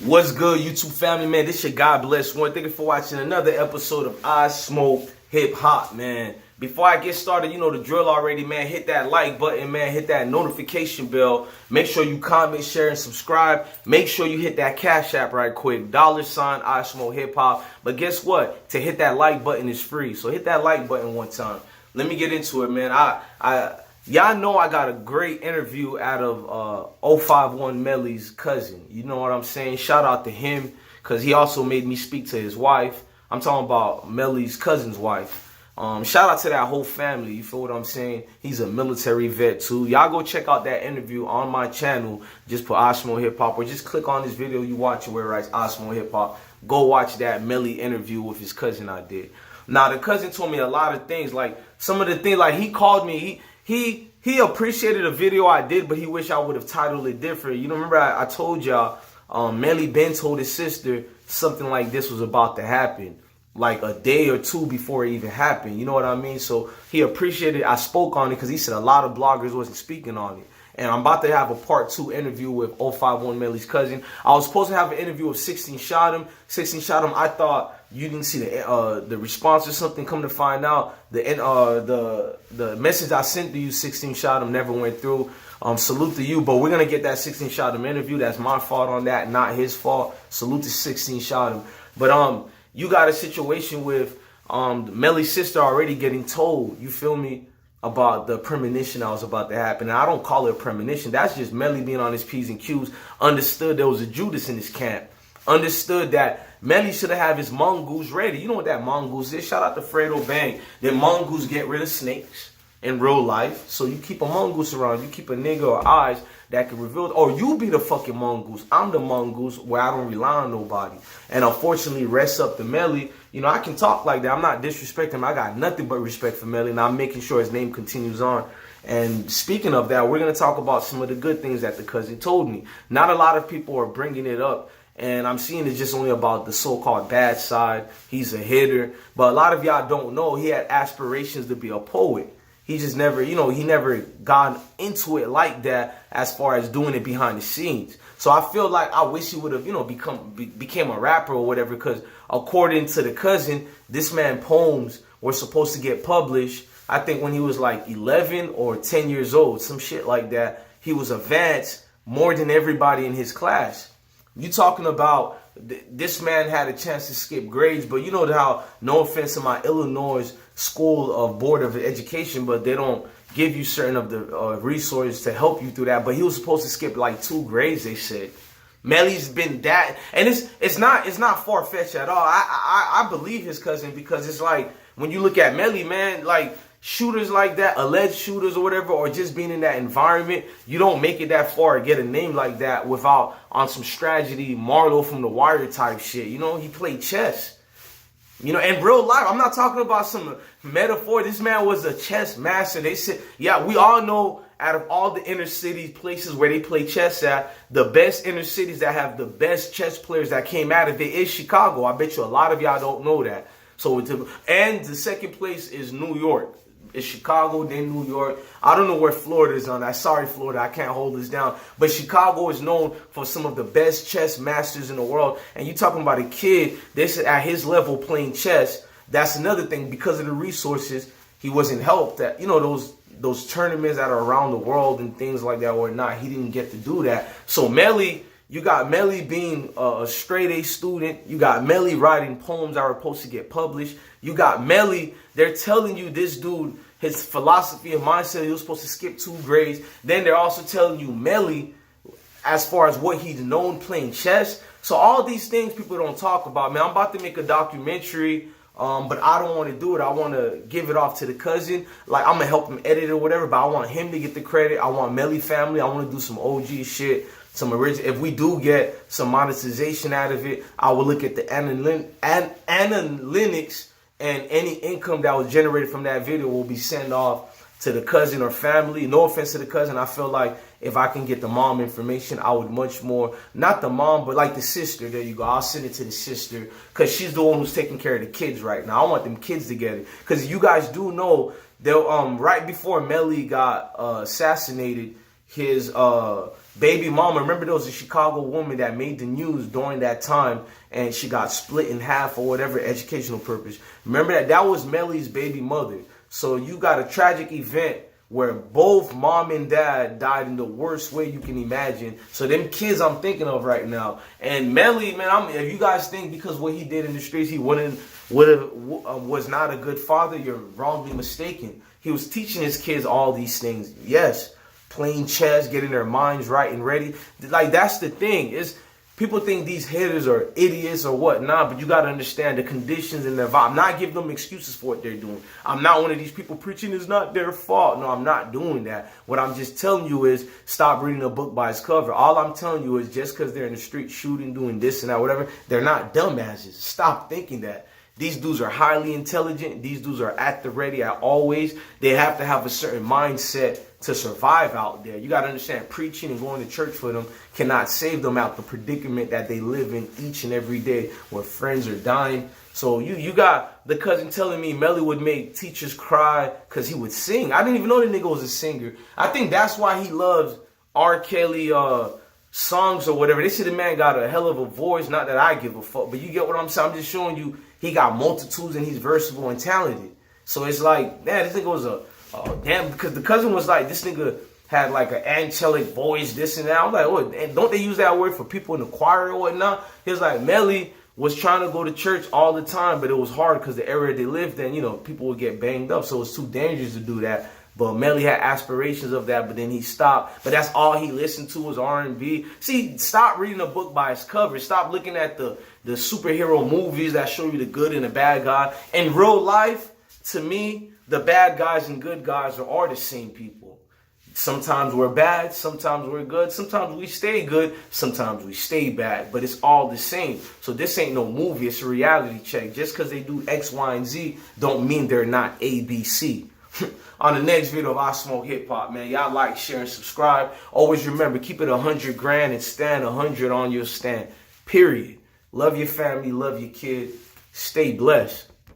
What's good, YouTube family, man? This your God Bless One. Thank you for watching another episode of I Smoke Hip Hop, man. Before I get started, you know the drill already, man. Hit that like button, man. Hit that notification bell. Make sure you comment, share, and subscribe. Make sure you hit that Cash App right quick. $ I Smoke Hip Hop. But guess what? To hit that like button is free. So hit that like button one time. Let me get into it, man. Y'all know I got a great interview out of 051 Melly's cousin. You know what I'm saying? Shout out to him because he also made me speak to his wife. I'm talking about Melly's cousin's wife. Shout out to that whole family. You feel what I'm saying? He's a military vet too. Y'all go check out that interview on my channel. Just put I Smoke Hip Hop or just click on this video you watching where it writes I Smoke Hip Hop. Go watch that Melly interview with his cousin I did. Now the cousin told me a lot of things. Like some of the things, like he called me. He appreciated the video I did, but he wished I would have titled it different. You know, remember I told y'all, Melly Ben told his sister something like this was about to happen, like a day or two before it even happened. You know what I mean? So he appreciated I spoke on it because he said a lot of bloggers wasn't speaking on it. And I'm about to have a part 2 interview with 051 Melly's cousin. I was supposed to have an interview with 16 Shot Him. 16 Shot Him, I thought you didn't see the response or something. Come to find out, the message I sent to you, 16 Shot Him, never went through. Salute to you, but we're going to get that 16 Shot Him interview. That's my fault on that, not his fault. Salute to 16 Shot Him. But you got a situation with Melly's sister already getting told, you feel me, about the premonition that was about to happen. And I don't call it a premonition. That's just Melly being on his P's and Q's. Understood there was a Judas in his camp. Understood that Melly should have his mongoose ready. You know what that mongoose is? Shout out to Fredo Bang. That mongoose get rid of snakes in real life. So you keep a mongoose around. You keep a nigga or eyes that can reveal it. Or you be the fucking mongoose. I'm the mongoose where I don't rely on nobody. And unfortunately, rest up to Melly. You know, I can talk like that. I'm not disrespecting him. I got nothing but respect for Melly. And I'm making sure his name continues on. And speaking of that, we're going to talk about some of the good things that the cousin told me. Not a lot of people are bringing it up. And I'm seeing it's just only about the so-called bad side. He's a hitter. But a lot of y'all don't know he had aspirations to be a poet. He just never, you know, he never got into it like that as far as doing it behind the scenes. So I feel like I wish he would have, you know, became a rapper or whatever, because according to the cousin, this man's poems were supposed to get published, I think when he was like 11 or 10 years old, some shit like that. He was advanced more than everybody in his class. You talking about this man had a chance to skip grades, but you know how, no offense to my Illinois School of Board of Education, but they don't give you certain of the resources to help you through that. But he was supposed to skip like 2 grades, they said. Melly's been that, and it's not far-fetched at all. I believe his cousin, because it's like when you look at Melly, man, like shooters like that, alleged shooters or whatever, or just being in that environment, you don't make it that far or get a name like that without on some strategy, Marlo from The Wire type shit. You know, he played chess. You know, in real life, I'm not talking about some metaphor. This man was a chess master. They said, yeah, we all know out of all the inner city places where they play chess at, the best inner cities that have the best chess players that came out of it is Chicago. I bet you a lot of y'all don't know that. So, and the second place is New York. It's Chicago, then New York. I don't know where Florida is on that. Sorry, Florida, I can't hold this down. But Chicago is known for some of the best chess masters in the world. And you talking about a kid that's at his level playing chess. That's another thing. Because of the resources, he wasn't helped. That, you know, those tournaments that are around the world and things like that or not, he didn't get to do that. So Melly, you got Melly being a straight A student. You got Melly writing poems that were supposed to get published. You got Melly, they're telling you this dude, his philosophy and mindset, he was supposed to skip 2 grades. Then they're also telling you Melly, as far as what he's known playing chess. So all these things people don't talk about, man. I'm about to make a documentary, but I don't want to do it. I want to give it off to the cousin. Like, I'm going to help him edit it or whatever, but I want him to get the credit. I want Melly family. I want to do some OG shit. Some original. If we do get some monetization out of it, I will look at the analytics, and any income that was generated from that video will be sent off to the cousin or family. No offense to the cousin. I feel like if I can get the mom information, I would much more. Not the mom, but like the sister. There you go. I'll send it to the sister because she's the one who's taking care of the kids right now. I want them kids to get it. Because you guys do know, right before Melly got assassinated, his baby mama. Remember, there was a Chicago woman that made the news during that time, and she got split in half for whatever educational purpose. Remember that? That was Melly's baby mother. So you got a tragic event where both mom and dad died in the worst way you can imagine. So them kids I'm thinking of right now. And Melly, man, if you guys think because what he did in the streets, he was not a good father, you're wrongly mistaken. He was teaching his kids all these things. Yes, playing chess, getting their minds right and ready. Like, that's the thing. Is people think these hitters are idiots or whatnot, but you got to understand the conditions and their vibe. I'm not giving them excuses for what they're doing. I'm not one of these people preaching it's not their fault. No, I'm not doing that. What I'm just telling you is stop reading a book by its cover. All I'm telling you is just because they're in the street shooting, doing this and that, whatever, they're not dumbasses. Stop thinking that. These dudes are highly intelligent. These dudes are at the ready at always. They have to have a certain mindset to survive out there. You got to understand, preaching and going to church for them cannot save them out the predicament that they live in each and every day where friends are dying. So you got the cousin telling me Melly would make teachers cry because he would sing. I didn't even know the nigga was a singer. I think that's why he loves R. Kelly songs or whatever. They say the man got a hell of a voice. Not that I give a fuck, but you get what I'm saying. I'm just showing you he got multitudes and he's versatile and talented. So it's like, man, this nigga was damn, because the cousin was like, this nigga had like an angelic voice, this and that. I'm like, what? And don't they use that word for people in the choir or whatnot? He was like, Melly was trying to go to church all the time, but it was hard because the area they lived in, you know, people would get banged up. So it's too dangerous to do that. But Melly had aspirations of that, but then he stopped. But that's all he listened to was R&B. See, stop reading a book by its cover. Stop looking at the superhero movies that show you the good and the bad guy. In real life, to me, the bad guys and good guys are the same people. Sometimes we're bad, sometimes we're good, sometimes we stay good, sometimes we stay bad, but it's all the same. So this ain't no movie, it's a reality check. Just because they do X, Y, and Z don't mean they're not A, B, C. On the next video of I Smoke Hip Hop, man, y'all like, share, and subscribe. Always remember, keep it 100 grand and stand 100 on your stand. Period. Love your family, love your kid. Stay blessed.